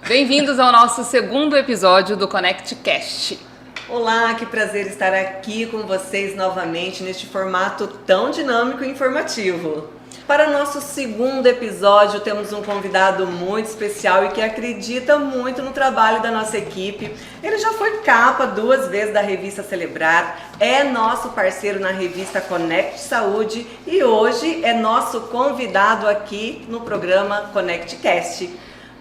Bem-vindos ao nosso segundo episódio do Connect Cast. Olá, que prazer estar aqui com vocês novamente neste formato tão dinâmico e informativo. Para nosso segundo episódio, temos um convidado muito especial e que acredita muito no trabalho da nossa equipe. Ele já foi capa 2 vezes da revista Celebrar, é nosso parceiro na revista Connect Saúde e hoje é nosso convidado aqui no programa Connect Cast.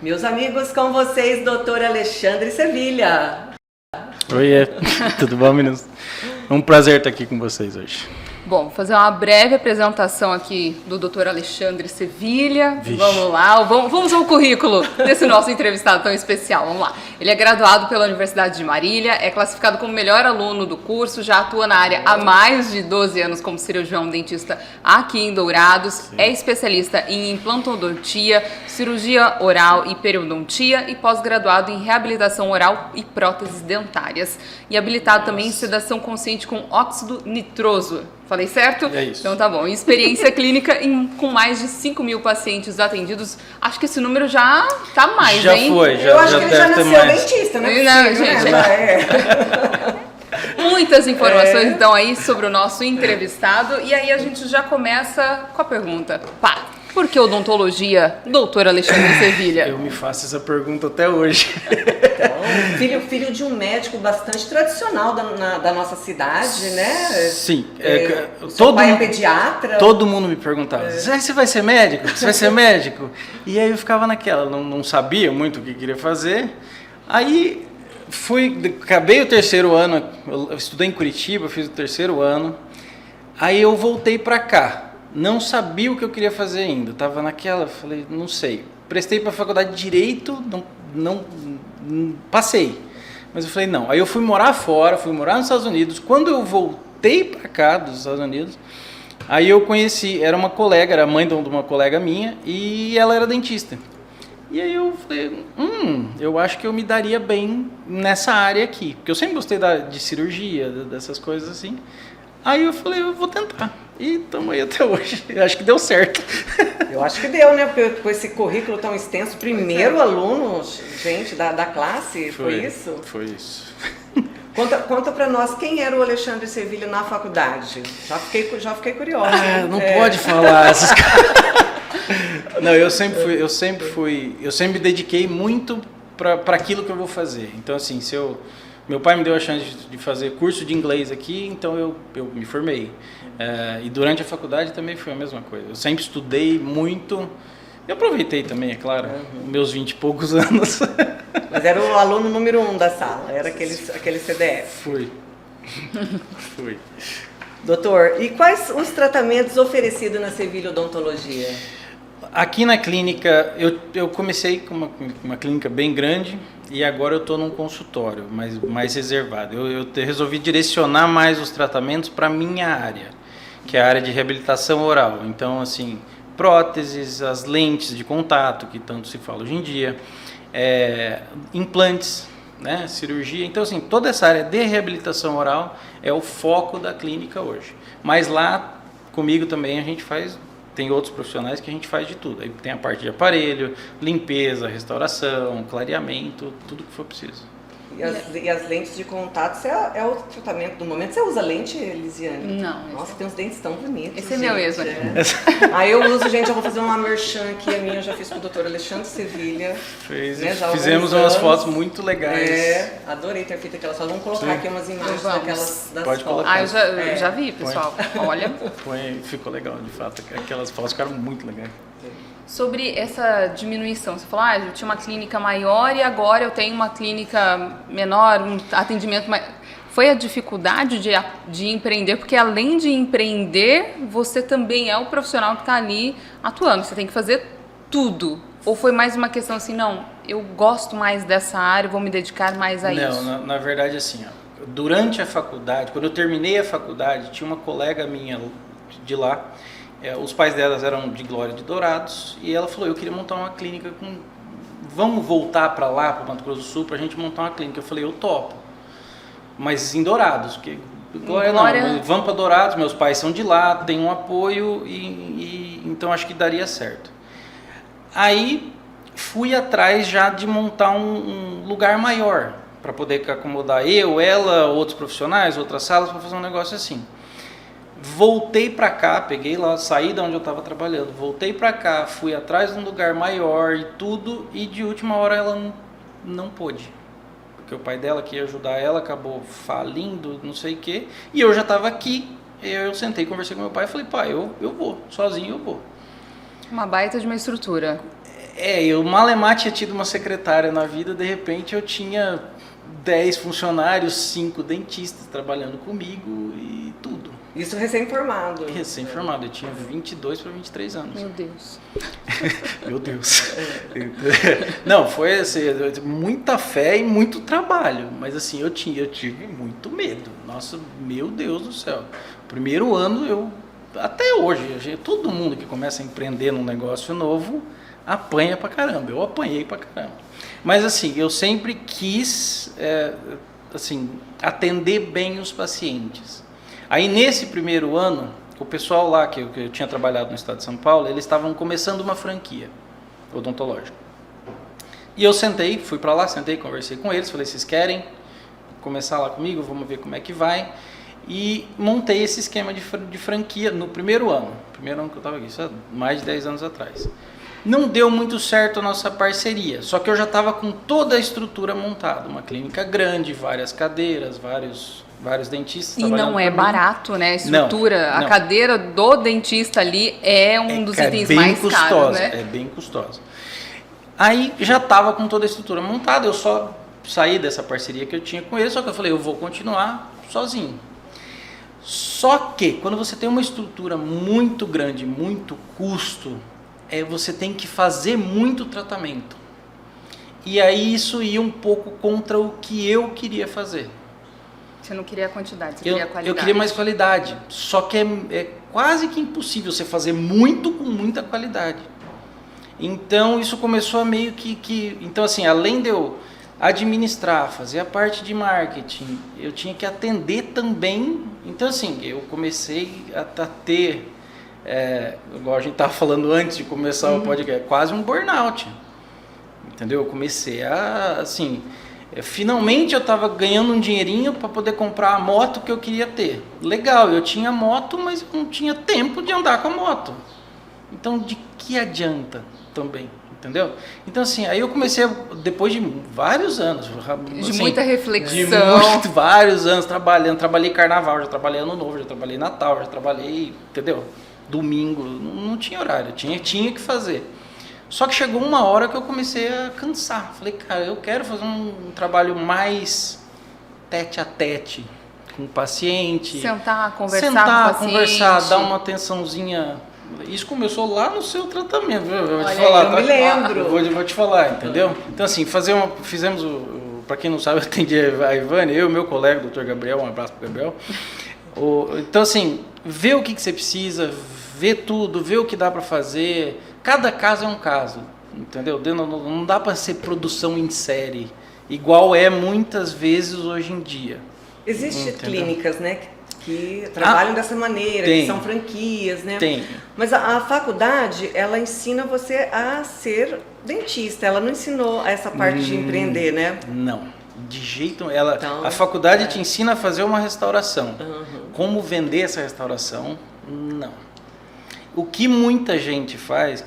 Meus amigos, com vocês, Dr. Alexandre Sevilha. Oi, tudo bom, meninos? É um prazer estar aqui com vocês hoje. Bom, vou fazer uma breve apresentação aqui do Dr. Alexandre Sevilha. Vixe. Vamos lá, vamos ao currículo desse nosso entrevistado tão especial. Vamos lá. Ele é graduado pela Universidade de Marília, é classificado como melhor aluno do curso, já atua na área há mais de 12 anos como cirurgião dentista aqui em Dourados, sim. É especialista em implantodontia, cirurgia oral e periodontia e pós-graduado em reabilitação oral e próteses dentárias. E habilitado também em sedação consciente com óxido nitroso. Falei certo? É isso. Então tá bom. Experiência clínica com mais de 5.000 pacientes atendidos. Acho que esse número já tá mais, já hein? Foi, já Eu acho já que ele já nasceu mais. dentista, né? Não, gente. Muitas informações É. então aí sobre o nosso entrevistado. E aí a gente já começa com a pergunta. Pá, por que odontologia, doutor Alexandre Sevilha? Eu me faço essa pergunta até hoje. Então, filho de um médico bastante tradicional da nossa cidade, né? Sim. Seu pai é pediatra. Todo mundo me perguntava, você vai ser médico? Você vai ser médico? E aí eu ficava naquela, não sabia muito o que queria fazer. Aí acabei o terceiro ano, eu estudei em Curitiba, fiz o terceiro ano. Aí eu voltei para cá. Não sabia o que eu queria fazer ainda, estava naquela, falei, não sei. Prestei para a faculdade de Direito, não passei. Mas eu falei, não. Aí eu fui morar fora, fui morar nos Estados Unidos. Quando eu voltei para cá, dos Estados Unidos, aí eu conheci, era uma colega, era a mãe de uma colega minha, e ela era dentista. E aí eu falei, eu acho que eu me daria bem nessa área aqui. Porque eu sempre gostei de cirurgia, dessas coisas assim. Aí eu falei, eu vou tentar. E estamos aí até hoje. Eu acho que deu certo. Eu acho que deu, né? Porque com esse currículo tão extenso, primeiro aluno, gente, da classe, foi isso? Foi isso. Conta pra nós, quem era o Alexandre Sevilha na faculdade? Já fiquei curiosa. Não pode falar essas coisas. Não, eu sempre me dediquei muito para aquilo que eu vou fazer. Então, assim, meu pai me deu a chance de fazer curso de inglês aqui, então eu me formei. E durante a faculdade também foi a mesma coisa. Eu sempre estudei muito. Eu aproveitei também, é claro, meus 20 e poucos anos. Mas era o aluno número 1 da sala, era aquele CDF. Fui. Doutor, e quais os tratamentos oferecidos na Sevilha Odontologia? Aqui na clínica, eu comecei com uma clínica bem grande e agora eu estou num consultório mais reservado. Eu resolvi direcionar mais os tratamentos para a minha área, que é a área de reabilitação oral. Então, assim, próteses, as lentes de contato, que tanto se fala hoje em dia, implantes, né, cirurgia. Então, assim, toda essa área de reabilitação oral é o foco da clínica hoje. Mas lá, comigo também, a gente tem outros profissionais que a gente faz de tudo. Aí tem a parte de aparelho, limpeza, restauração, clareamento, tudo que for preciso. E as lentes de contato, é o tratamento do momento. Você usa lente, Elisiane? Não. Nossa, tem uns dentes tão bonitos. Esse é meu mesmo. Aí eu uso, gente, eu vou fazer uma merchan aqui, a minha eu já fiz com o Dr. Alexandre Sevilha. Fizemos umas fotos muito legais. Adorei ter feito aquelas fotos. Vamos colocar aqui umas imagens das Pode fotos. colocar. Eu já vi, pessoal. Olha. Ficou legal, de fato. Aquelas fotos ficaram muito legais. Sobre essa diminuição, você falou, eu tinha uma clínica maior e agora eu tenho uma clínica menor, um atendimento maior. Foi a dificuldade de empreender, porque além de empreender, você também é o profissional que está ali atuando, você tem que fazer tudo. Ou foi mais uma questão assim, não, eu gosto mais dessa área, vou me dedicar mais a isso? Não, na verdade assim, durante a faculdade, quando eu terminei a faculdade, tinha uma colega minha de lá, os pais delas eram de Glória de Dourados, e ela falou, eu queria montar uma clínica vamos voltar para lá, para o Mato Grosso do Sul, para a gente montar uma clínica. Eu falei, eu topo, mas em Dourados, porque Glória não, vamos para Dourados, meus pais são de lá, tem um apoio e então acho que daria certo. Aí fui atrás já de montar um lugar maior, para poder acomodar eu, ela, outros profissionais, outras salas, para fazer um negócio assim. Voltei para cá, peguei lá, saí de onde eu estava trabalhando, voltei para cá, fui atrás de um lugar maior e tudo, e de última hora ela não pôde. Porque o pai dela, que ia ajudar ela, acabou falindo, não sei o quê, e eu já estava aqui. Eu sentei, conversei com meu pai e falei, pai, eu vou, sozinho eu vou. Uma baita de uma estrutura. Eu malemar tinha tido uma secretária na vida, de repente eu tinha 10 funcionários, 5 dentistas trabalhando comigo e tudo. Isso recém-formado. Recém-formado, eu tinha 22 para 23 anos. Meu Deus. Meu Deus. Não, foi assim, muita fé e muito trabalho, mas assim, eu tive muito medo. Nossa, meu Deus do céu. Primeiro ano, até hoje, todo mundo que começa a empreender num negócio novo, apanha pra caramba. Eu apanhei pra caramba. Mas assim, eu sempre quis atender bem os pacientes. Aí nesse primeiro ano, o pessoal lá que eu tinha trabalhado no estado de São Paulo, eles estavam começando uma franquia odontológica. E eu fui pra lá, conversei com eles, falei, vocês querem começar lá comigo? Vamos ver como é que vai. E montei esse esquema de franquia no primeiro ano que eu estava aqui, isso há mais de 10 anos atrás. Não deu muito certo a nossa parceria, só que eu já estava com toda a estrutura montada, uma clínica grande, várias cadeiras, vários dentistas. E não é barato, né? A estrutura, não. A cadeira do dentista ali é um dos itens mais caros, né? É bem custosa. Aí já estava com toda a estrutura montada, eu só saí dessa parceria que eu tinha com ele, só que eu falei, eu vou continuar sozinho. Só que quando você tem uma estrutura muito grande, muito custo, você tem que fazer muito tratamento. E aí isso ia um pouco contra o que eu queria fazer. Você não queria a quantidade, você queria a qualidade. Eu queria mais qualidade, só que é quase que impossível você fazer muito com muita qualidade. Então isso começou a meio que... Então assim, além de eu administrar, fazer a parte de marketing, eu tinha que atender também. Então assim, eu comecei a ter, igual a gente estava falando antes de começar o podcast, quase um burnout, entendeu? Eu comecei a, assim, finalmente eu estava ganhando um dinheirinho para poder comprar a moto que eu queria ter. Legal, eu tinha moto, mas eu não tinha tempo de andar com a moto. Então de que adianta também? Entendeu? Então assim, aí eu comecei, depois de vários anos... De muita reflexão. Vários anos trabalhando, trabalhei carnaval, já trabalhei ano novo, já trabalhei Natal, já trabalhei, entendeu? Domingo, não tinha horário, tinha que fazer. Só que chegou uma hora que eu comecei a cansar. Falei, cara, eu quero fazer um trabalho mais tete a tete com o paciente. Sentar, conversar com o paciente. Conversar, dar uma atençãozinha... Isso começou lá no seu tratamento, viu? Eu vou te Olha, falar, eu me lembro. Vou te falar, entendeu? Então assim, fizemos para quem não sabe, eu atendi a Ivane, eu e meu colega, o Dr. Gabriel, um abraço pro Gabriel. Então assim, vê o que você precisa, vê tudo, vê o que dá para fazer. Cada caso é um caso, entendeu? Não dá para ser produção em série, igual é muitas vezes hoje em dia. Existem clínicas, né, que trabalham dessa maneira, que são franquias, né? Tem. Mas a faculdade, ela ensina você a ser dentista, ela não ensinou essa parte de empreender, né? Não, de jeito... Então, a faculdade te ensina a fazer uma restauração. Como vender essa restauração, não. O que muita gente faz,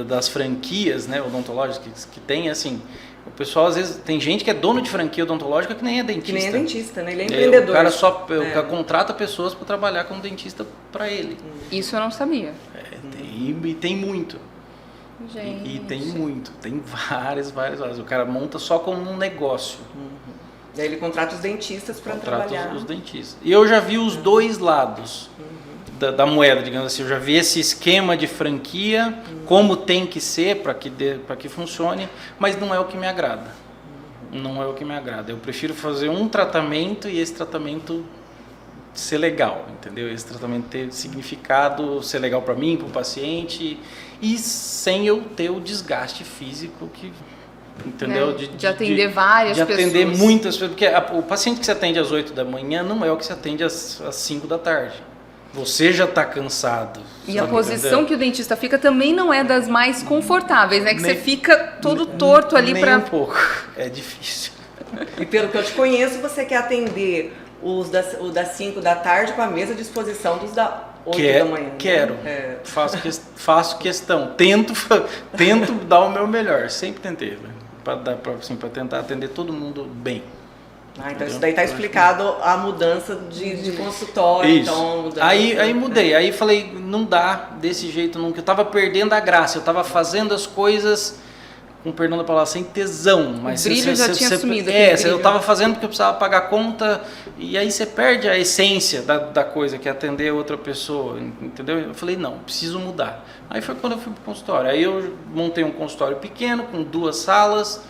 das franquias, né, odontológicas que tem, assim... O pessoal, às vezes, tem gente que é dono de franquia odontológica que nem é dentista. Que nem é dentista, né? Ele é empreendedor. O cara só contrata pessoas para trabalhar como dentista para ele. Isso eu não sabia. Tem muito. Gente. E tem muito. Tem várias. O cara monta só como um negócio. Daí ele contrata os dentistas para trabalhar. Os dentistas. E eu já vi os dois lados da moeda, digamos assim. Eu já vi esse esquema de franquia, como tem que ser para que funcione, mas não é o que me agrada. Não é o que me agrada. Eu prefiro fazer um tratamento e esse tratamento ser legal, entendeu? Esse tratamento ter significado, ser legal para mim, para o paciente, e sem eu ter o desgaste físico que... Entendeu? De atender várias pessoas. De atender muitas pessoas. Porque o paciente que se atende às 8 da manhã não é o que se atende às 5 da tarde. Você já está cansado. E a posição que o dentista fica também não é das mais confortáveis, né? Que você fica todo torto ali nem um pouco. É difícil. E pelo que eu te conheço, você quer atender o das 5 da tarde com a mesma disposição dos da 8 da manhã. Quero. Faço questão. Tento dar o meu melhor. Sempre tentei, para tentar atender todo mundo bem. Ah, então isso daí tá explicado a mudança de consultório. Isso. Então, Aí mudei. Aí falei, não dá desse jeito nunca. Eu tava perdendo a graça. Eu tava fazendo as coisas, com perdão da palavra, sem tesão. Mas o brilho já tinha sumido. Eu tava fazendo porque eu precisava pagar a conta. E aí você perde a essência da coisa, que é atender outra pessoa. Entendeu? Eu falei, não, preciso mudar. Aí foi quando eu fui pro consultório. Aí eu montei um consultório pequeno, com 2 salas.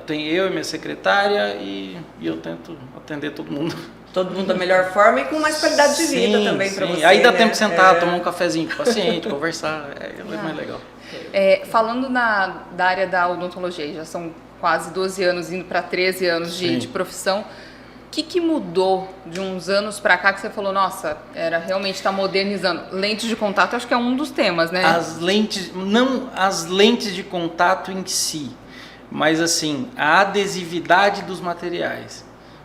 Tem eu e minha secretária e eu tento atender todo mundo. Todo mundo da melhor forma e com mais qualidade de vida também para você. Aí dá tempo de sentar, tomar um cafezinho com o paciente, conversar, é mais legal. Falando da área da odontologia, já são quase 12 anos, indo para 13 anos de profissão. O que mudou de uns anos para cá que você falou, nossa, realmente está modernizando? Lentes de contato, acho que é um dos temas, né? Não as lentes de contato em si, mas assim, a adesividade dos materiais.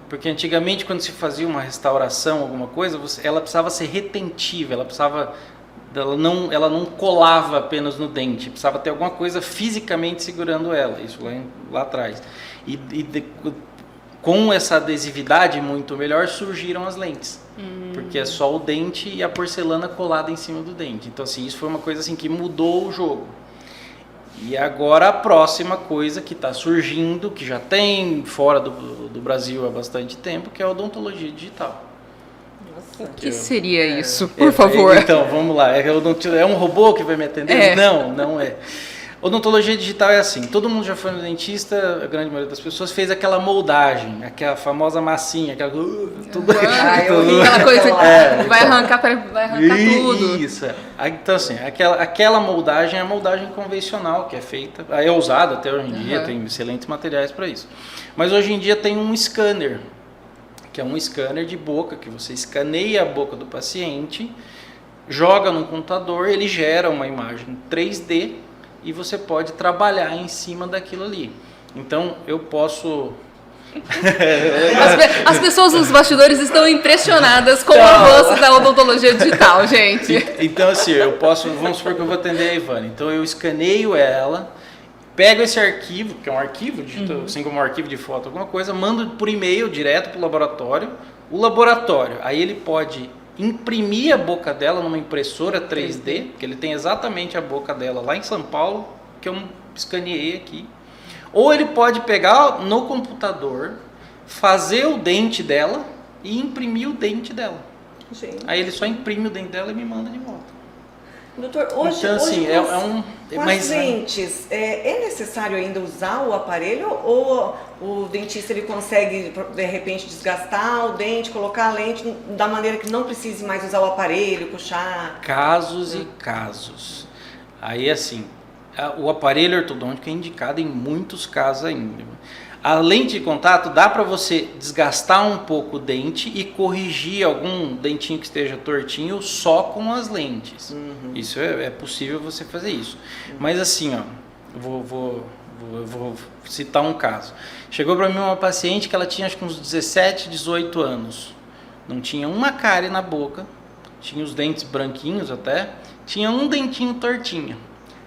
Porque antigamente, quando se fazia uma restauração, alguma coisa, ela precisava ser retentiva, ela não colava apenas no dente, precisava ter alguma coisa fisicamente segurando ela, isso lá atrás. Com essa adesividade muito melhor, surgiram as lentes. Porque é só o dente e a porcelana colada em cima do dente. Então, assim, isso foi uma coisa assim, que mudou o jogo. E agora a próxima coisa que está surgindo, que já tem fora do Brasil há bastante tempo, que é a odontologia digital. Nossa, o que seria isso, por favor? Então, vamos lá. É um robô que vai me atender? Não é. Odontologia digital é assim, todo mundo já foi no dentista, a grande maioria das pessoas fez aquela moldagem, aquela famosa massinha, aquela coisa que vai arrancar tudo. Isso, Então assim, aquela moldagem é a moldagem convencional que é feita, é usada até hoje em dia, tem excelentes materiais para isso. Mas hoje em dia tem um scanner, que é um scanner de boca, que você escaneia a boca do paciente, joga no computador, ele gera uma imagem 3D, e você pode trabalhar em cima daquilo ali. Então, eu posso... As pessoas nos bastidores estão impressionadas com o avanço da odontologia digital, gente. Então, assim, vamos supor que eu vou atender a Ivana. Então, eu escaneio ela, pego esse arquivo, que é um arquivo digital, assim como um arquivo de foto, alguma coisa, mando por e-mail direto para o laboratório. O laboratório, aí ele pode imprimir a boca dela numa impressora 3D, que ele tem exatamente a boca dela lá em São Paulo, que eu escaneei aqui. Ou ele pode pegar no computador, fazer o dente dela e imprimir o dente dela. Gente. Aí ele só imprime o dente dela e me manda de volta. Doutor, hoje, então, assim, com as lentes, é necessário ainda usar o aparelho ou o dentista ele consegue, de repente, desgastar o dente, colocar a lente da maneira que não precise mais usar o aparelho, puxar? Casos e casos. Aí, assim, o aparelho ortodôntico é indicado em muitos casos ainda. A lente de contato dá para você desgastar um pouco o dente e corrigir algum dentinho que esteja tortinho só com as lentes. Isso é possível você fazer isso. Mas assim, ó, eu vou citar um caso. Chegou para mim uma paciente que ela tinha acho que uns 17, 18 anos. Não tinha uma cárie na boca, tinha os dentes branquinhos até, tinha um dentinho tortinho.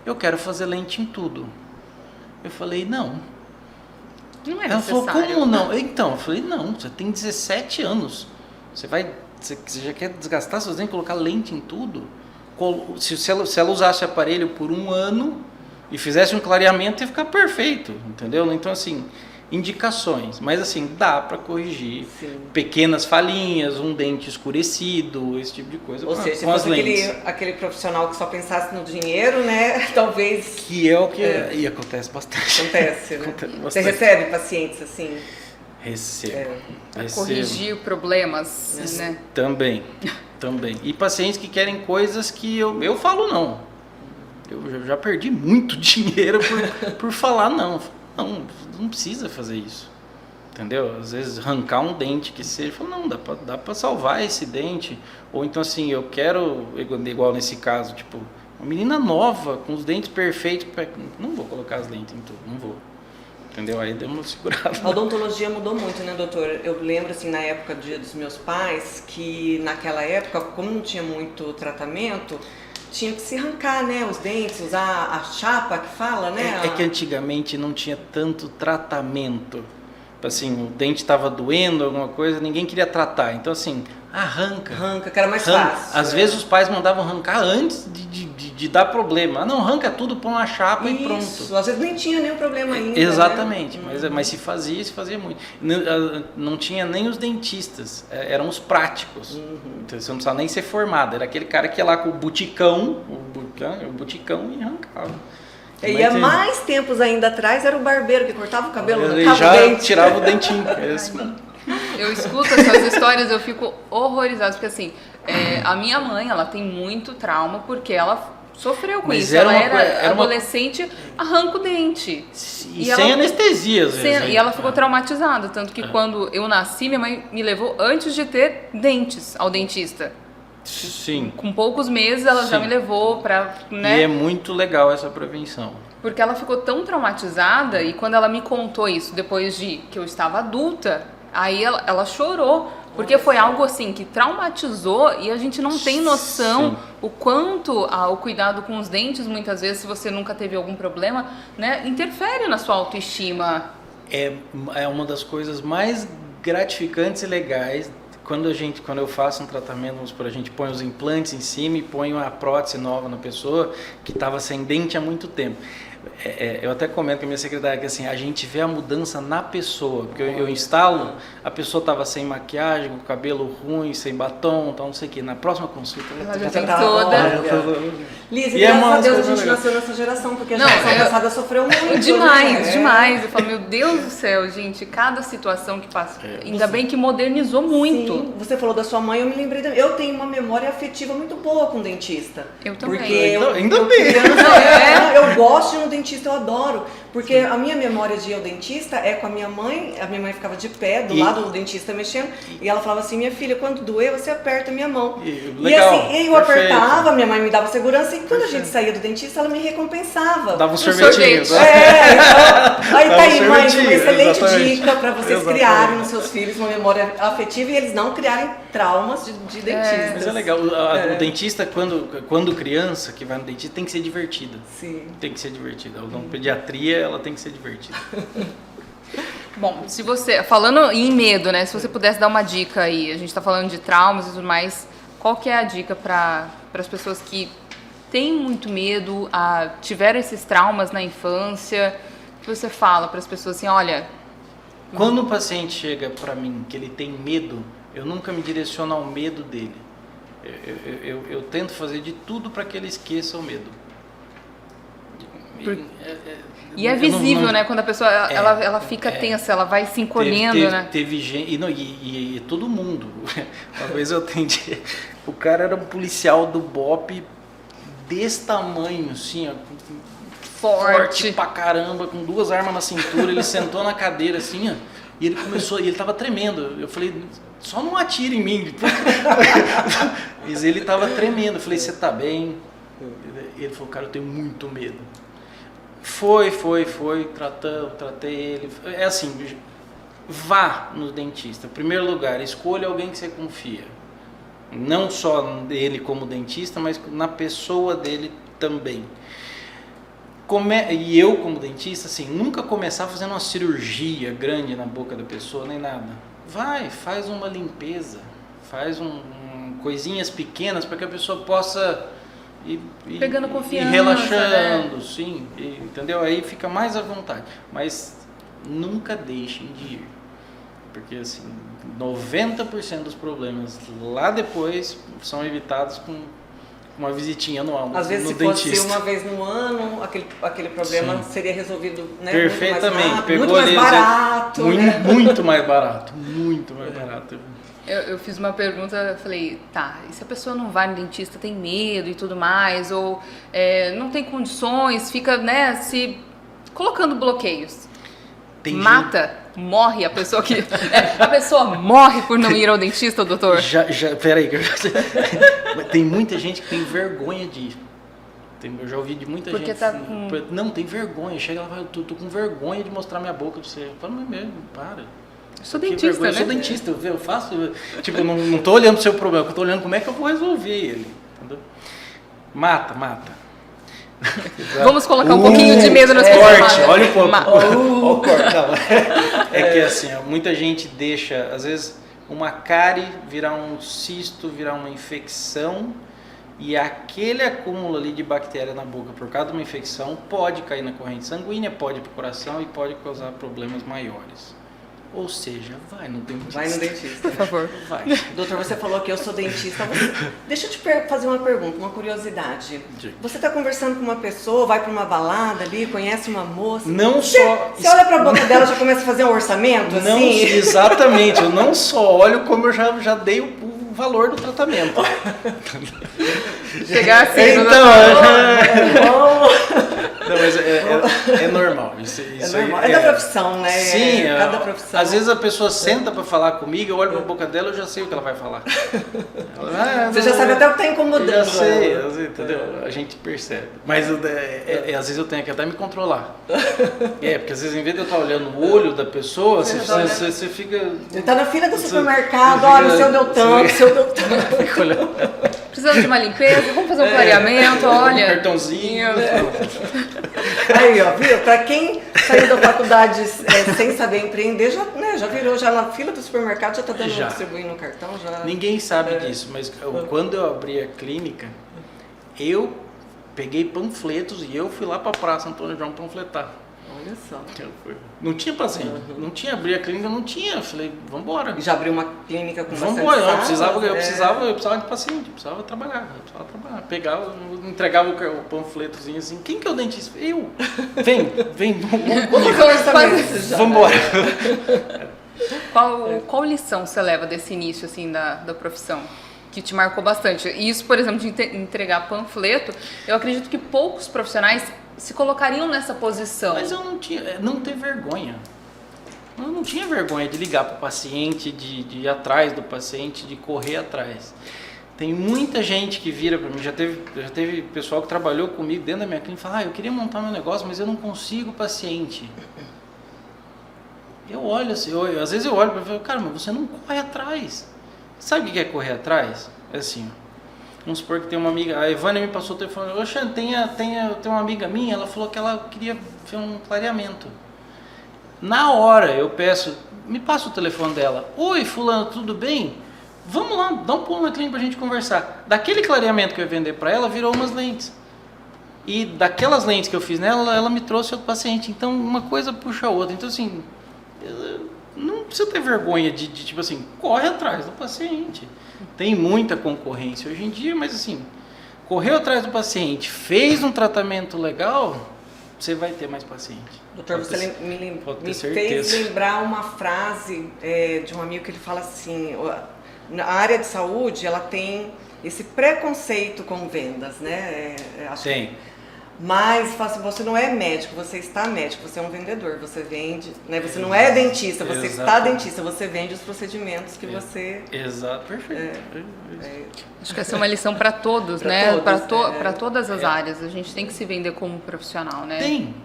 Eu quero fazer lente em tudo. Eu falei, não. Não é ela necessário. falou, como não? Então, eu falei, não, você tem 17 anos. Você já quer desgastar seus dentes, colocar lente em tudo? Se ela usasse o aparelho por 1 ano e fizesse um clareamento, ia ficar perfeito, entendeu? Então, assim, indicações. Mas, assim, dá para corrigir pequenas falhinhas, um dente escurecido, esse tipo de coisa. Ou seja, se fosse aquele profissional que só pensasse no dinheiro, né? Talvez... Que é o que... E acontece bastante. Acontece, né? Acontece bastante. Você recebe pacientes assim? Recebo. Corrigir problemas, né? Também. E pacientes que querem coisas que eu falo não. Eu já perdi muito dinheiro por falar não. Não precisa fazer isso. entendeu? Às vezes arrancar um dente que seja, fala, não, dá pra salvar esse dente. Ou então assim, eu quero, igual nesse caso, tipo, uma menina nova, com os dentes perfeitos, não vou colocar as lentes em tudo, não vou. Entendeu? Aí deu uma segurada. A odontologia mudou muito, né, doutor? Eu lembro, assim, na época dos meus pais, que naquela época, como não tinha muito tratamento, tinha que se arrancar, né, os dentes, usar a chapa que fala, né? É que antigamente não tinha tanto tratamento. Assim, o dente estava doendo, alguma coisa, ninguém queria tratar. Então, assim, arranca. Arranca, que era mais fácil. Às vezes os pais mandavam arrancar antes de dar problema. Ah, não, arranca tudo, põe uma chapa e pronto. Às vezes nem tinha nenhum problema ainda. Exatamente, né? mas se fazia muito. Não tinha nem os dentistas, eram os práticos. Então, você não precisava nem ser formado, era aquele cara que ia lá com o buticão e arrancava. E há mais tempos ainda atrás era o barbeiro que cortava o cabelo, Ele arrancava já o dente. tirava o dentinho. Eu escuto essas histórias, eu fico horrorizada, porque assim, a minha mãe, ela tem muito trauma porque ela sofreu com Mas isso. era Ela uma era coisa- era uma- adolescente, arranca o dente. E ela- sem anestesia, às vezes. E ela ficou traumatizada, tanto que quando eu nasci, minha mãe me levou antes de ter dentes ao dentista. Sim. Com poucos meses ela já Sim. me levou pra, né? E é muito legal essa prevenção. Porque ela ficou tão traumatizada e quando ela me contou isso depois de que eu estava adulta, aí ela chorou. Porque foi algo assim que traumatizou e a gente não tem noção Sim. o quanto o cuidado com os dentes, muitas vezes, se você nunca teve algum problema, né, interfere na sua autoestima. É uma das coisas mais gratificantes e legais quando eu faço um tratamento, vamos supor, a gente põe os implantes em cima e põe uma prótese nova na pessoa que estava sem dente há muito tempo. Eu até comento com a minha secretária que assim, a gente vê a mudança na pessoa, porque eu instalo, a pessoa estava sem maquiagem, com o cabelo ruim, sem batom, tal, não sei o que. Na próxima consulta Ela já Já tem tá toda. Liz, E e é graças uma a Deus a coisa gente legal. nasceu nessa geração, porque a Não, geração passada sofreu muito. Demais, né? demais. Eu falo, meu Deus do céu, gente, cada situação que passa. Ainda bem que modernizou muito. Sim, você falou da sua mãe, eu me lembrei. Eu tenho uma memória afetiva muito boa com dentista. Eu também. Porque Ainda bem. Eu gosto de ir no dentista, eu adoro. Porque a minha memória de ir ao dentista é com a minha mãe ficava de pé, do lado do dentista mexendo, e ela falava assim, minha filha, quando doer, você aperta a minha mão. Legal, assim, eu perfeito. apertava, minha mãe me dava segurança, e quando a gente saía do dentista, ela me recompensava. Dava um sorvete. sorvetinho. Então, aí Dá tá um aí, mãe, uma sorvetinho, excelente exatamente. dica para vocês Exatamente. criarem nos seus filhos uma memória afetiva e eles não criarem traumas de dentistas. Mas é legal, o dentista, quando criança que vai no dentista, tem que ser divertida. Sim. Tem que ser divertida. A pediatria, ela tem que ser divertida. Bom, se você, falando em medo, né, se você pudesse dar uma dica aí, a gente tá falando de traumas e tudo mais, qual que é a dica para as pessoas que têm muito medo, tiveram esses traumas na infância, que você fala para as pessoas assim, olha... Quando o paciente chega para mim que ele tem medo, eu nunca me direciono ao medo dele. Eu tento fazer de tudo para que ele esqueça o medo. E é visível, né? Quando a pessoa ela fica tensa, ela vai se encolhendo, né? Teve gente, e todo mundo. Uma vez eu atendi, o cara era um policial do BOPE desse tamanho, assim, ó, forte pra caramba, com 2 armas na cintura, ele sentou na cadeira assim, ó, e ele tava tremendo. Eu falei, só não atira em mim. Mas ele tava tremendo. Eu falei, você tá bem? Ele falou, cara, eu tenho muito medo. Tratei ele. É assim, vá no dentista. Em primeiro lugar, escolha alguém que você confia. Não só dele como dentista, mas na pessoa dele também. E eu como dentista, assim, nunca começar fazendo uma cirurgia grande na boca da pessoa, nem nada. Faz uma limpeza, faz coisinhas pequenas para que a pessoa possa pegando confiança, e relaxando, né? sim, entendeu? Aí fica mais à vontade, mas nunca deixem de ir, porque assim, 90% dos problemas lá depois são evitados com uma visitinha anual Às vezes, no se dentista. fosse uma vez no ano, aquele problema seria resolvido, né, Perfeitamente, muito mais rápido, pegou muito mais ali, barato. né? muito mais barato, muito mais barato. Eu fiz uma pergunta, eu falei, tá, e se a pessoa não vai no dentista, tem medo e tudo mais, ou não tem condições, fica, né, se colocando bloqueios, Tem mata? morre a pessoa que... a pessoa morre por não ir ao dentista, doutor? Peraí, tem muita gente que tem vergonha de ir. Eu já ouvi de muita Porque gente. tá Não, tem vergonha. Chega lá e fala, tô com vergonha de mostrar minha boca pra você. Eu falo, mas mesmo, para. Eu sou dentista, né? Eu sou dentista, eu faço. Tipo, eu não tô olhando pro seu problema, eu tô olhando como é que eu vou resolver ele. Entendeu? Mata. Vamos colocar um pouquinho de medo nas pessoas. Corte, olha o corte. O corte. Não. É que assim, ó, muita gente deixa, às vezes, uma cárie virar um cisto, virar uma infecção. E aquele acúmulo ali de bactéria na boca por causa de uma infecção pode cair na corrente sanguínea, pode ir para o coração e pode causar problemas maiores. Ou seja, vai no dentista. Vai no dentista. Por favor. Vai. Doutor, você falou que eu sou dentista. Deixa eu te fazer uma pergunta, uma curiosidade. Diga. Você está conversando com uma pessoa, vai para uma balada ali, conhece uma moça. Não Você só... olha para a boca dela e já começa a fazer um orçamento? Não, assim? exatamente. Eu não só olho como eu já dei o valor do tratamento. Chegar assim, Então, Bom, não, mas é normal. Isso normal. aí, É da profissão, né? Sim, Cada profissão. Às vezes a pessoa senta para falar comigo, eu olho para a boca dela, eu já sei o que ela vai falar. Você já sabe até o que está incomodando. Eu sei, entendeu? A gente percebe. Mas às vezes eu tenho que até me controlar. Porque às vezes em vez de eu estar olhando o olho da pessoa, você fica... Ele tá na fila do supermercado, olha, o seu deu tanto, o seu deu tanto. Fica olhando. Precisamos de uma limpeza, vamos fazer um clareamento, olha. Um cartãozinho. Aí, ó, viu? Pra quem saiu da faculdade sem saber empreender, já virou, já na fila do supermercado, já tá dando Já. distribuindo no cartão, já. Ninguém sabe disso, mas quando eu abri a clínica, eu peguei panfletos e eu fui lá pra Praça Antônio João panfletar. Olha só. Não tinha paciente, não tinha, abri a clínica, não tinha. Eu falei, vambora. E já abriu uma clínica com bastante Vambora, eu salas, precisava de paciente, eu precisava trabalhar. Pegava, entregava o panfletozinho assim, quem que é o dentista? Eu! Vem, vambora. Qual lição você leva desse início, assim, da profissão? Que te marcou bastante. E isso, por exemplo, de entregar panfleto, eu acredito que poucos profissionais se colocariam nessa posição. Mas eu não ter vergonha. Eu não tinha vergonha de ligar para o paciente, de ir atrás do paciente, de correr atrás. Tem muita gente que vira para mim, já teve pessoal que trabalhou comigo dentro da minha clínica e fala, eu queria montar meu negócio, mas eu não consigo paciente. Eu olho assim, às vezes eu olho para ele e falo, cara, mas você não corre atrás. Sabe o que é correr atrás? É assim, vamos supor que tem uma amiga, a Ivânia me passou o telefone, Xande, tem uma amiga minha, ela falou que ela queria ver um clareamento. Na hora eu peço, me passa o telefone dela, oi fulano, tudo bem? Vamos lá, dá um pulo na clínica pra gente conversar. Daquele clareamento que eu ia vender para ela, virou umas lentes. E daquelas lentes que eu fiz nela, ela me trouxe outro paciente. Então uma coisa puxa a outra. Então assim, não precisa ter vergonha de tipo assim, corre atrás do paciente. Tem muita concorrência hoje em dia, mas assim, correu atrás do paciente, fez um tratamento legal, você vai ter mais paciente. Doutor, você me fez lembrar uma frase de um amigo que ele fala assim, na área de saúde, ela tem esse preconceito com vendas, né? Tem. Mas você não é médico, você está médico, você é um vendedor, você vende, né? Você não é dentista, você está dentista, você vende os procedimentos que você... Exato, perfeito. Acho que essa é uma lição para todos, né? Para todas as áreas. A gente tem que se vender como profissional, né?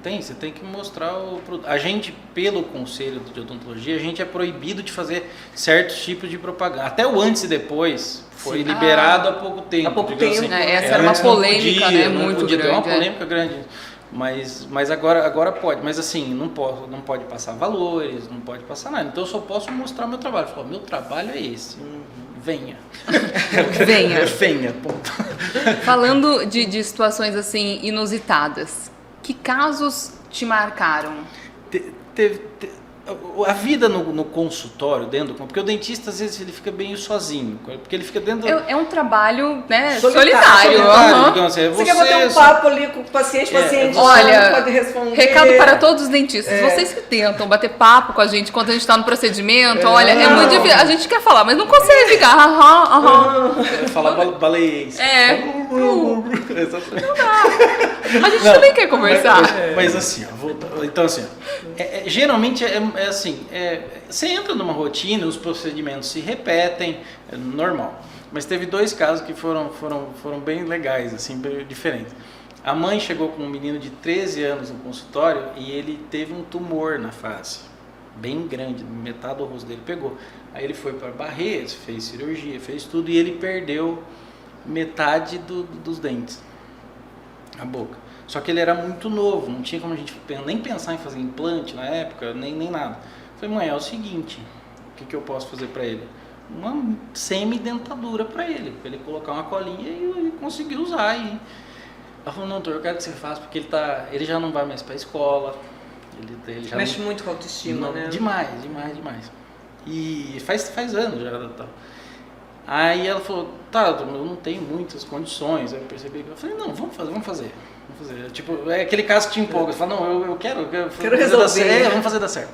Tem. Você tem que mostrar o produto. A gente, pelo Conselho de Odontologia, a gente é proibido de fazer certos tipos de propaganda. Até o antes e depois foi liberado há pouco tempo. Há pouco tempo. Assim, essa era uma polêmica, né? Muito grande. É uma polêmica grande. Mas agora pode. Mas assim, não pode passar valores, não pode passar nada. Então eu só posso mostrar meu trabalho. Falar, meu trabalho é esse. Venha. Venha, ponto. Falando de situações assim inusitadas, que casos te marcaram? A vida no consultório, porque o dentista às vezes ele fica bem sozinho, porque ele fica dentro... É um trabalho, né, solitário. Então, assim, você quer bater um papo ali com o paciente, olha, pode responder. Recado para todos os dentistas, vocês que tentam bater papo com a gente enquanto a gente está no procedimento, olha, é muito difícil, a gente quer falar, mas não consegue ficar, Falar baleiês. Não dá. A gente também quer conversar. Mas assim, então assim, Geralmente é assim, você entra numa rotina, os procedimentos se repetem, é normal. Mas teve 2 casos que foram bem legais, assim, bem diferentes. A mãe chegou com um menino de 13 anos no consultório e ele teve um tumor na face, bem grande, metade do rosto dele pegou. Aí ele foi para Barretos, fez cirurgia, fez tudo e ele perdeu metade dos dentes, a boca. Só que ele era muito novo, não tinha como a gente nem pensar em fazer implante na época, nem nada. Eu falei, mãe, é o seguinte, o que eu posso fazer para ele? Uma semi-dentadura para ele colocar uma colinha e conseguir usar. E ela falou, não, doutor, eu quero que você faça porque ele já não vai mais para a escola. Ele já mexe muito com a autoestima, né? Demais. E faz anos já. Tá. Aí ela falou, tá, eu não tenho muitas condições. Aí eu percebi que eu falei, não, vamos fazer. Tipo, é aquele caso que te empolga. Você fala, não, eu quero resolver. Vamos fazer dar certo.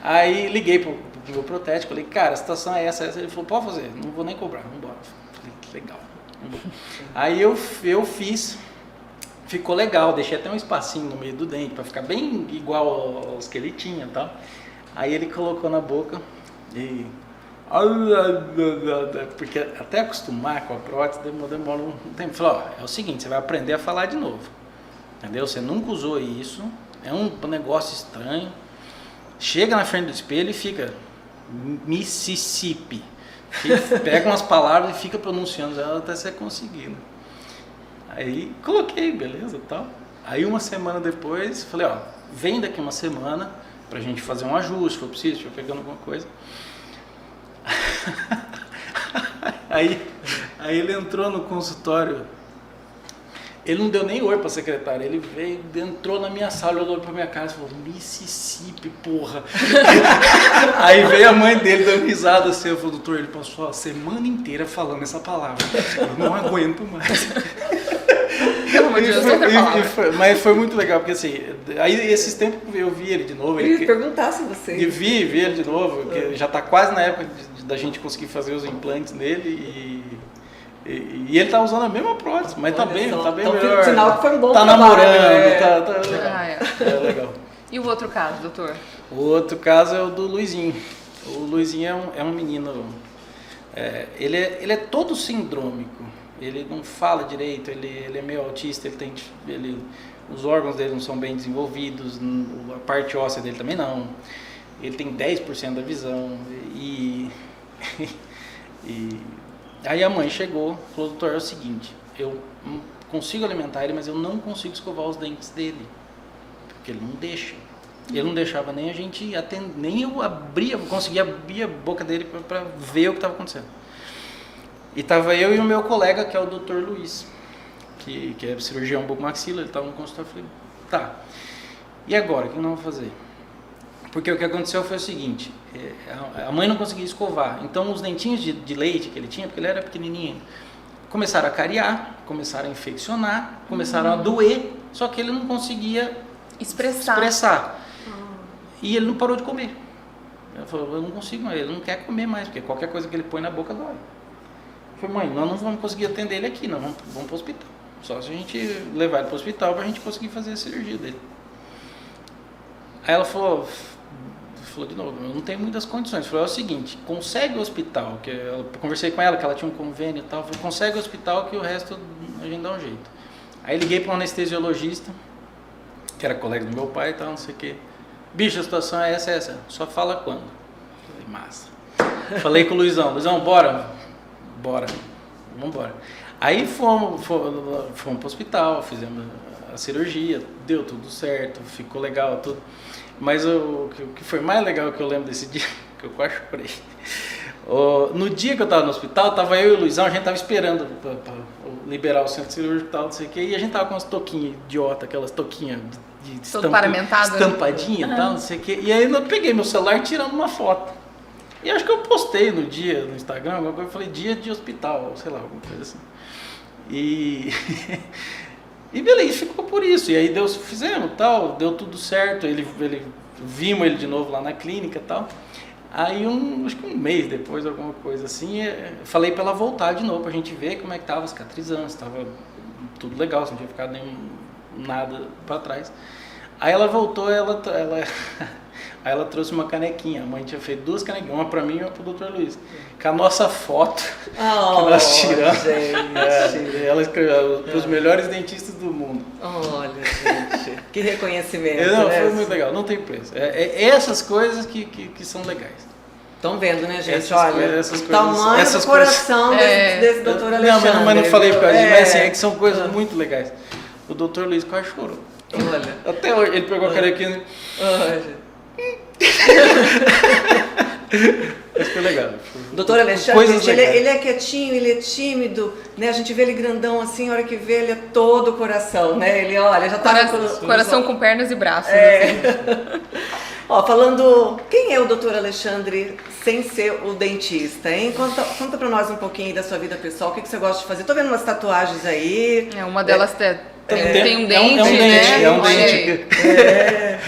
Aí liguei pro meu protético, falei, cara, a situação é essa. Ele falou, pode fazer, não vou nem cobrar, vamos embora. Falei, legal. Aí eu fiz, ficou legal, deixei até um espacinho no meio do dente, pra ficar bem igual aos que ele tinha e tal. Aí ele colocou na boca e... Porque até acostumar com a prótese demora um tempo. Falei, ó, é o seguinte, você vai aprender a falar de novo. Entendeu? Você nunca usou isso, é um negócio estranho. Chega na frente do espelho e fica Mississippi. Pega umas palavras e fica pronunciando elas até você conseguir. Né? Aí coloquei, beleza, tal. Aí uma semana depois, falei, ó, vem daqui uma semana pra gente fazer um ajuste, se for preciso, se eu pegando alguma coisa. Aí ele entrou no consultório, ele não deu nem oi pra secretária, ele veio, entrou na minha sala, olhou pra minha cara e falou, Mississippi, porra. Aí veio a mãe dele dando risada assim, eu falei, doutor, ele passou a semana inteira falando essa palavra, eu não aguento mais. Mas foi muito legal, porque assim, aí esses tempos eu vi ele de novo. Eu ia perguntar se você... Vi ele de novo, que já está quase na época da gente conseguir fazer os implantes nele e ele tá usando a mesma prótese, mas tá bem então, melhor. Sinal que foi um bom tá trabalho, namorando, tá legal. É legal. E o outro caso, doutor? O outro caso é o do Luizinho. O Luizinho é um menino, ele é todo sindrômico. Ele não fala direito, ele é meio autista, os órgãos dele não são bem desenvolvidos, a parte óssea dele também não. Ele tem 10% da visão e aí a mãe chegou e falou, doutor, é o seguinte, eu consigo alimentar ele, mas eu não consigo escovar os dentes dele, porque ele não deixa. Ele não deixava nem a gente atender, nem eu conseguia abrir a boca dele para ver o que estava acontecendo. E tava eu e o meu colega, que é o Dr. Luiz, que é cirurgião bucomaxila, ele estava no consultório, eu falei, tá, e agora, o que nós vamos fazer? Porque o que aconteceu foi o seguinte, a mãe não conseguia escovar, então os dentinhos de leite que ele tinha, porque ele era pequenininho, começaram a cariar, começaram a infeccionar, começaram a doer, só que ele não conseguia expressar. E ele não parou de comer. Ele falou, eu não consigo mais, ele não quer comer mais, porque qualquer coisa que ele põe na boca dói. Eu falei, mãe, nós não vamos conseguir atender ele aqui, nós vamos para o hospital. Só se a gente levar ele para o hospital para a gente conseguir fazer a cirurgia dele. Aí ela falou de novo, eu não tenho muitas condições. Eu falei, é o seguinte, consegue o hospital, que eu conversei com ela, que ela tinha um convênio e tal, eu falei, consegue o hospital que o resto a gente dá um jeito. Aí liguei para um anestesiologista, que era colega do meu pai e tal, não sei o quê. Bicho, a situação é essa, só fala quando. Eu falei, massa. Falei com o Luizão, bora, vamos embora. Aí fomos para o hospital, fizemos a cirurgia, deu tudo certo, ficou legal, tudo. Mas o que foi mais legal que eu lembro desse dia, que eu quase chorei. No dia que eu estava no hospital, estava eu e o Luizão, a gente estava esperando para liberar o centro cirúrgico e tal, não sei o quê, e a gente estava com umas touquinhas idiota, aquelas touquinhas de estampadinha e tal, não sei o quê. E aí eu peguei meu celular tirando uma foto. E acho que eu postei no dia no Instagram, alguma coisa, eu falei dia de hospital, sei lá, alguma coisa assim. E beleza, ficou por isso. E aí fizemos tal, deu tudo certo, vimos ele de novo lá na clínica e tal. Aí acho que um mês depois, alguma coisa assim, falei para ela voltar de novo, pra gente ver como é que tava cicatrizando, se tava tudo legal, se não tinha ficado nada para trás. Aí ela voltou, aí ela trouxe uma canequinha. A mãe tinha feito 2 canequinhas, uma pra mim e uma pro Dr. Luiz. Com a nossa foto que nós tiramos. Gente. Ela escreveu os melhores dentistas do mundo. Olha, gente. Que reconhecimento, Não, né? foi muito legal, não tem preço. Essas coisas que são legais. Estão vendo, né, gente? Essas Olha, coisas- essas o coisas- tamanho essas do coração desse doutor Alexandre. Não, mas não falei por causa disso, mas assim, é que são coisas Ah. muito legais. O Dr. Luiz quase chorou. Olha. Até hoje, ele pegou a canequinha. Olha. Mas foi legal. Doutor Alexandre, Coisas gente, legais. ele é quietinho, ele é tímido, né? A gente vê ele grandão assim, a hora que vê ele é todo coração, né? Ele, olha, já tá Coração com pernas e braços. É. Ó, falando, quem é o doutor Alexandre sem ser o dentista, hein? Conta pra nós um pouquinho da sua vida pessoal, o que você gosta de fazer? Tô vendo umas tatuagens aí. Uma delas tem um É dente, um né? dente, é um Olha aí. dente. É.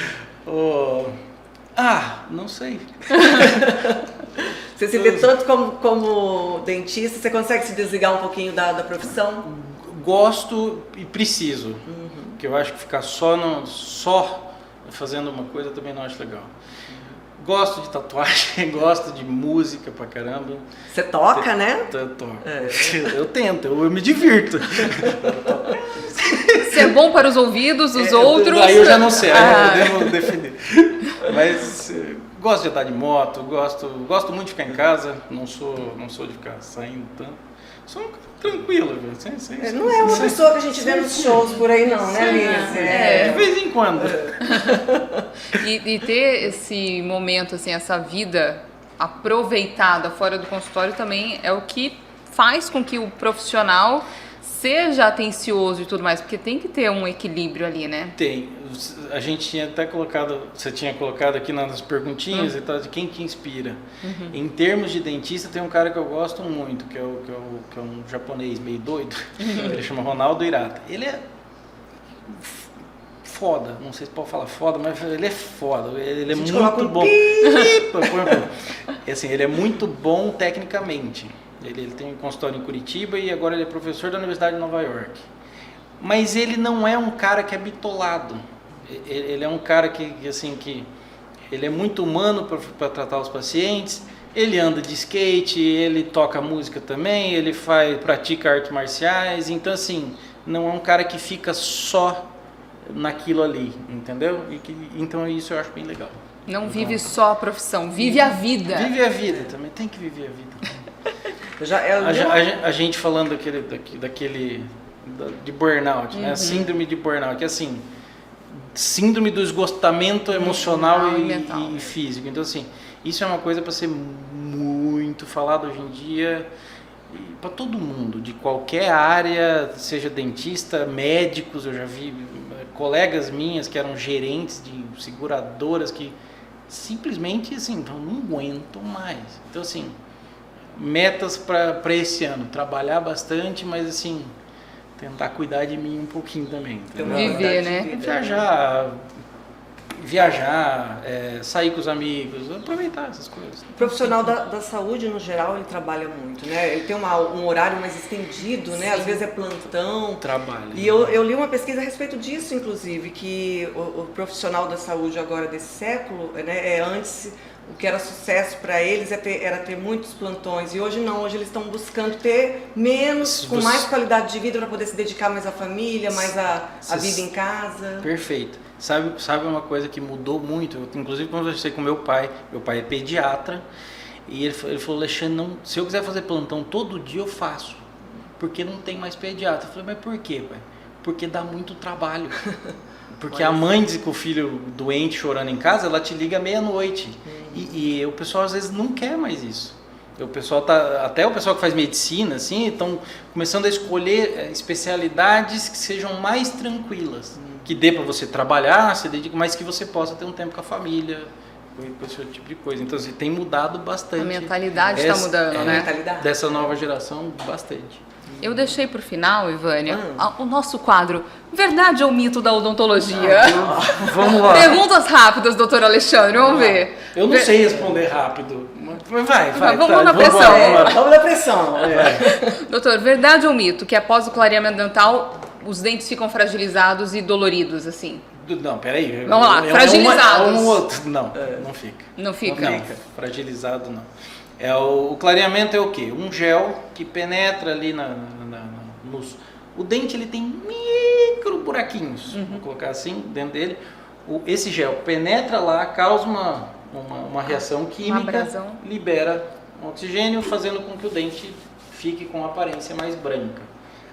Não sei. Você se vê tanto como dentista, você consegue se desligar um pouquinho da profissão? Gosto e preciso. Porque eu acho que ficar só fazendo uma coisa também não acho legal. Gosto de tatuagem, gosto de música pra caramba. Você toca, né? Eu tento, eu me divirto. Se é bom para os ouvidos, os outros... Aí eu já não sei, aí não podemos definir. Mas gosto de andar de moto, gosto muito de ficar em casa, não sou de ficar saindo tanto. Sou um cara tranquilo, viu? Não é uma pessoa que a gente vê nos shows por aí não, né, Alice? De vez em quando. E ter esse momento, assim, essa vida aproveitada fora do consultório também é o que faz com que o profissional seja atencioso e tudo mais, porque tem que ter um equilíbrio ali, né? Tem. A gente tinha até colocado, você tinha colocado aqui nas perguntinhas e tal, de quem que inspira. Em termos de dentista, tem um cara que eu gosto muito, que é um japonês meio doido, ele chama Ronaldo Hirata. Ele é foda, não sei se pode falar foda, mas ele é foda, ele é muito bom. Assim, ele é muito bom tecnicamente. Ele tem um consultório em Curitiba e agora ele é professor da Universidade de Nova York. Mas ele não é um cara que é bitolado. Ele é um cara que ele é muito humano para tratar os pacientes. Ele anda de skate, ele toca música também, ele pratica artes marciais. Então, assim, não é um cara que fica só naquilo ali, entendeu? Então, isso eu acho bem legal. Não vive só a profissão, vive a vida. Vive a vida também, tem que viver a vida. A gente falando de burnout, né? Síndrome de burnout, que é assim, síndrome do esgotamento emocional e físico. Então, assim, isso é uma coisa para ser muito falado hoje em dia para todo mundo, de qualquer área, seja dentista, médicos. Eu já vi colegas minhas que eram gerentes de seguradoras que simplesmente, assim, não aguentam mais. Então, assim, metas para esse ano, trabalhar bastante, mas assim, tentar cuidar de mim um pouquinho também. Viver, né? Viajar, sair com os amigos, aproveitar essas coisas. O profissional da saúde, no geral, ele trabalha muito, né? Ele tem um horário mais estendido, né? Às vezes é plantão. Trabalho. E eu li uma pesquisa a respeito disso, inclusive, que o profissional da saúde agora desse século, né, antes o que era sucesso para eles era ter muitos plantões, e hoje não, hoje eles estão buscando ter menos, com mais qualidade de vida para poder se dedicar mais à família, mais à vida em casa. Perfeito. Sabe uma coisa que mudou muito? Eu, inclusive, conversei com meu pai é pediatra, e ele falou: Alexandre, se eu quiser fazer plantão todo dia eu faço, porque não tem mais pediatra. Eu falei: mas por quê, pai? Porque dá muito trabalho. Porque a mãe diz que o filho doente chorando em casa, ela te liga meia-noite. E o pessoal às vezes não quer mais isso. Até o pessoal que faz medicina, assim, estão começando a escolher especialidades que sejam mais tranquilas. Que dê para você trabalhar, se dedica, mas que você possa ter um tempo com a família, com esse tipo de coisa. Então, assim, tem mudado bastante. A mentalidade está mudando, né? Dessa nova geração, bastante. Eu deixei para o final, Ivânia, o nosso quadro Verdade ou Mito da Odontologia. Vamos lá. Perguntas rápidas, doutor Alexandre, vamos ver. Eu não sei responder rápido, mas vai. Vamos na pressão. Vamos na pressão. Doutor, verdade ou mito que após o clareamento dental os dentes ficam fragilizados e doloridos, assim? Não, peraí. Vamos lá, fragilizados. Um outro. Não, não fica. Não fica? Não, fragilizado não. O clareamento é o quê? Um gel que penetra ali nos... O dente ele tem micro buraquinhos, vou colocar assim, dentro dele. Esse gel penetra lá, causa uma reação química, libera oxigênio, fazendo com que o dente fique com uma aparência mais branca.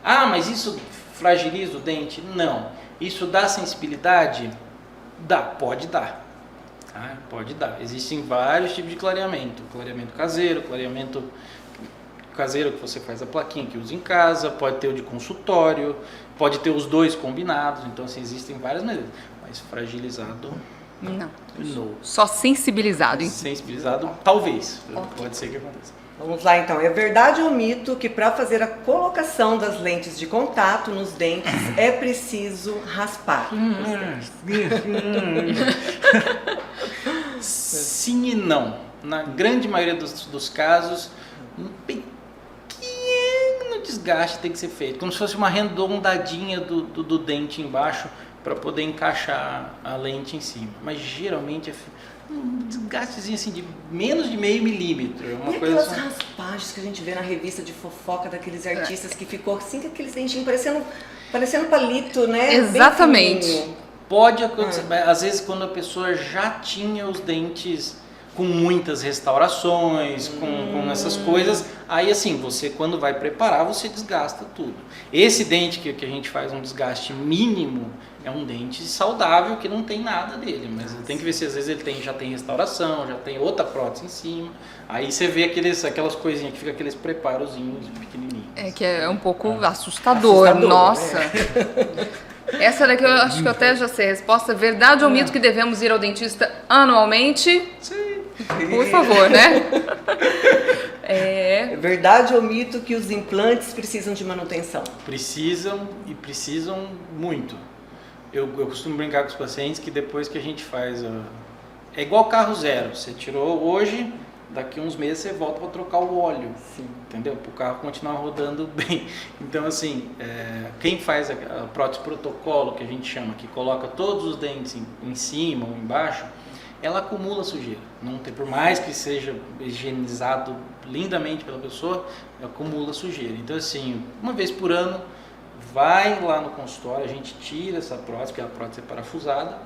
Ah, mas isso fragiliza o dente? Não. Isso dá sensibilidade? Dá, pode dar. Ah, pode dar. Existem vários tipos de clareamento. Clareamento caseiro que você faz a plaquinha que usa em casa, pode ter o de consultório, pode ter os dois combinados. Então, assim, existem várias maneiras. Mas fragilizado, não. No. Só sensibilizado. Sensibilizado, talvez. Pode ser que aconteça. Vamos lá então. É verdade ou mito que para fazer a colocação das lentes de contato nos dentes é preciso raspar os dentes? Sim e não. Na grande maioria dos casos, um pequeno desgaste tem que ser feito. Como se fosse uma arredondadinha do dente embaixo para poder encaixar a lente em cima. Mas geralmente é um desgastezinho assim de menos de meio milímetro. É uma coisa aquelas raspagens que a gente vê na revista de fofoca daqueles artistas que ficou assim com aqueles dentinhos parecendo palito, né? Exatamente. Pode acontecer, às vezes quando a pessoa já tinha os dentes com muitas restaurações, com essas coisas, aí assim, você quando vai preparar, você desgasta tudo. Esse dente que a gente faz um desgaste mínimo, é um dente saudável que não tem nada dele, mas tem que ver se às vezes ele já tem restauração, já tem outra prótese em cima, aí você vê aquelas coisinhas que fica aqueles preparozinhos pequenininhos. É que é um pouco assustador, nossa. Essa daqui eu acho que eu até já sei a resposta. Verdade ou mito que devemos ir ao dentista anualmente? Sim. Por favor, né? É verdade ou mito que os implantes precisam de manutenção? Precisam e precisam muito. Eu costumo brincar com os pacientes que depois que a gente faz... É igual carro zero. Você tirou hoje, daqui uns meses você volta para trocar o óleo. Sim. Entendeu? Para o carro continuar rodando bem. Então, assim, quem faz a prótese protocolo, que a gente chama, que coloca todos os dentes em cima ou embaixo, ela acumula sujeira. Não tem, por mais que seja higienizado lindamente pela pessoa, acumula sujeira. Então, assim, uma vez por ano, vai lá no consultório, a gente tira essa prótese, porque a prótese é parafusada,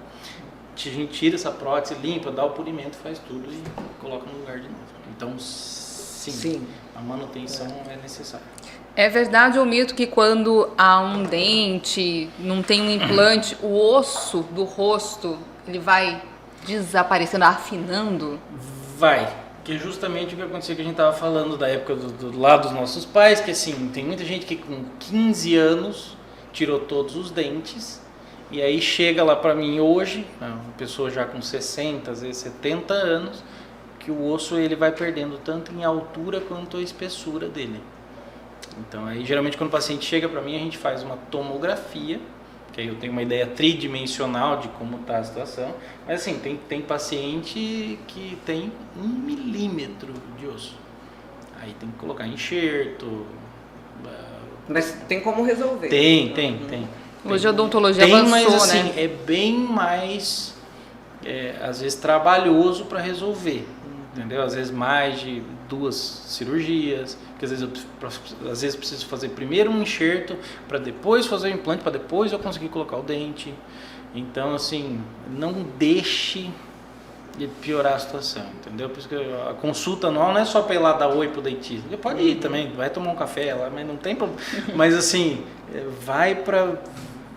a gente tira essa prótese, limpa, dá o polimento, faz tudo e coloca no lugar de novo. Então, sim. A manutenção é necessária. É verdade ou mito que quando há um dente, não tem um implante, o osso do rosto, ele vai desaparecendo, afinando? Vai, que é justamente o que aconteceu que a gente estava falando da época do lado dos nossos pais, que assim, tem muita gente que com 15 anos tirou todos os dentes, e aí chega lá para mim hoje, uma pessoa já com 60, às vezes 70 anos, que o osso ele vai perdendo tanto em altura quanto a espessura dele. Então aí geralmente quando o paciente chega para mim a gente faz uma tomografia, que aí eu tenho uma ideia tridimensional de como está a situação, mas assim, tem paciente que tem 1 milímetro de osso, aí tem que colocar enxerto. Mas tem como resolver? Tem. Hoje a odontologia avançou, mas assim, né? é bem mais, às vezes, trabalhoso para resolver, entendeu? Às vezes mais de 2 cirurgias, porque às vezes eu preciso fazer primeiro um enxerto, para depois fazer o implante, para depois eu conseguir colocar o dente. Então, assim, não deixe de piorar a situação, entendeu? Por isso que a consulta anual não é só para ir lá dar oi pro dentista. Ele pode ir também, vai tomar um café lá, mas não tem problema. Mas assim, vai para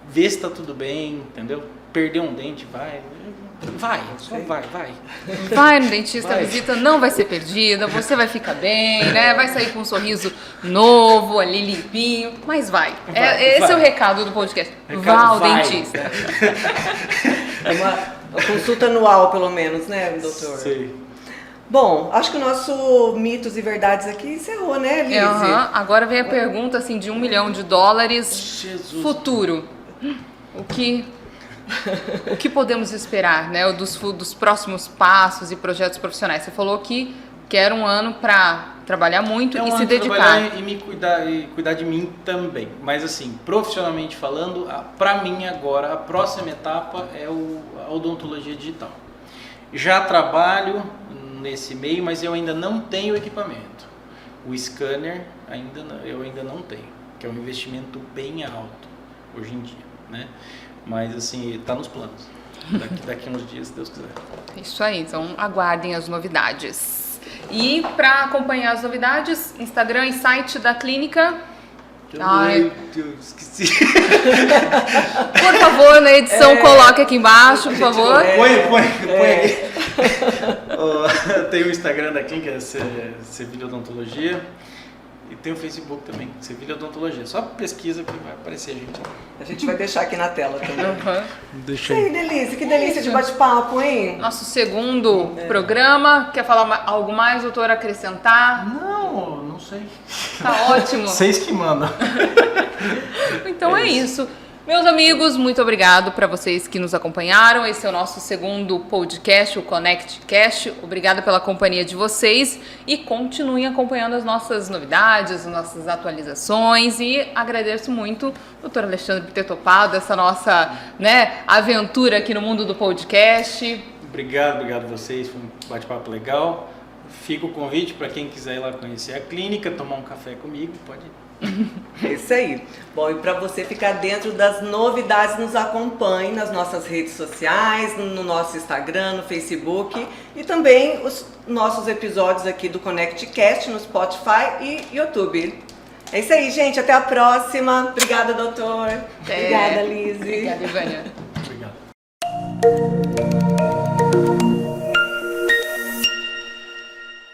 ver se está tudo bem, entendeu? Perder um dente, vai. Vai no dentista, a visita não vai ser perdida, você vai ficar bem, né? Vai sair com um sorriso novo, ali limpinho, mas vai. Esse é o recado do podcast. Vá ao dentista. É uma consulta anual, pelo menos, né, doutor? Sim. Bom, acho que o nosso mitos e verdades aqui encerrou, né, Lizzy? Agora vem a pergunta assim de $1 milhão. Jesus. Futuro. O que podemos esperar, né, dos próximos passos e projetos profissionais? Você falou que quer um ano para trabalhar muito É um e se ano de dedicar. trabalhar e me cuidar de mim também. Mas assim, profissionalmente falando, para mim agora a próxima etapa é a odontologia digital. Já trabalho nesse meio, mas eu ainda não tenho equipamento. O scanner eu ainda não tenho, que é um investimento bem alto hoje em dia, né? Mas assim, está nos planos. Daqui uns dias, se Deus quiser. Isso aí, então aguardem as novidades. E para acompanhar as novidades, Instagram e site da clínica. Eu esqueci. Por favor, na edição, coloque aqui embaixo, por favor. Põe aqui. Tem o Instagram da clínica, Sevilha Odontologia. E tem o Facebook também, Sevilha Odontologia. Só pesquisa que vai aparecer a gente. A gente vai deixar aqui na tela também. Deixa Que delícia, que delícia de bate-papo, hein? Nosso segundo programa. Quer falar algo mais, doutor, acrescentar? Não sei. Tá ótimo. Vocês que mandam. Então é isso. Meus amigos, muito obrigado para vocês que nos acompanharam. Esse é o nosso segundo podcast, o ConnectCast. Obrigada pela companhia de vocês e continuem acompanhando as nossas novidades, as nossas atualizações e agradeço muito, doutor Alexandre, por ter topado essa nossa, aventura aqui no mundo do podcast. Obrigado a vocês, foi um bate-papo legal. Fica o convite para quem quiser ir lá conhecer a clínica, tomar um café comigo, pode ir. É isso aí. Bom, e para você ficar dentro das novidades, nos acompanhe nas nossas redes sociais, no nosso Instagram, no Facebook e também os nossos episódios aqui do ConnectCast no Spotify e YouTube. É isso aí, gente. Até a próxima. Obrigada, doutor. Obrigada, Lizzy. Obrigada, Ivânia. Obrigado.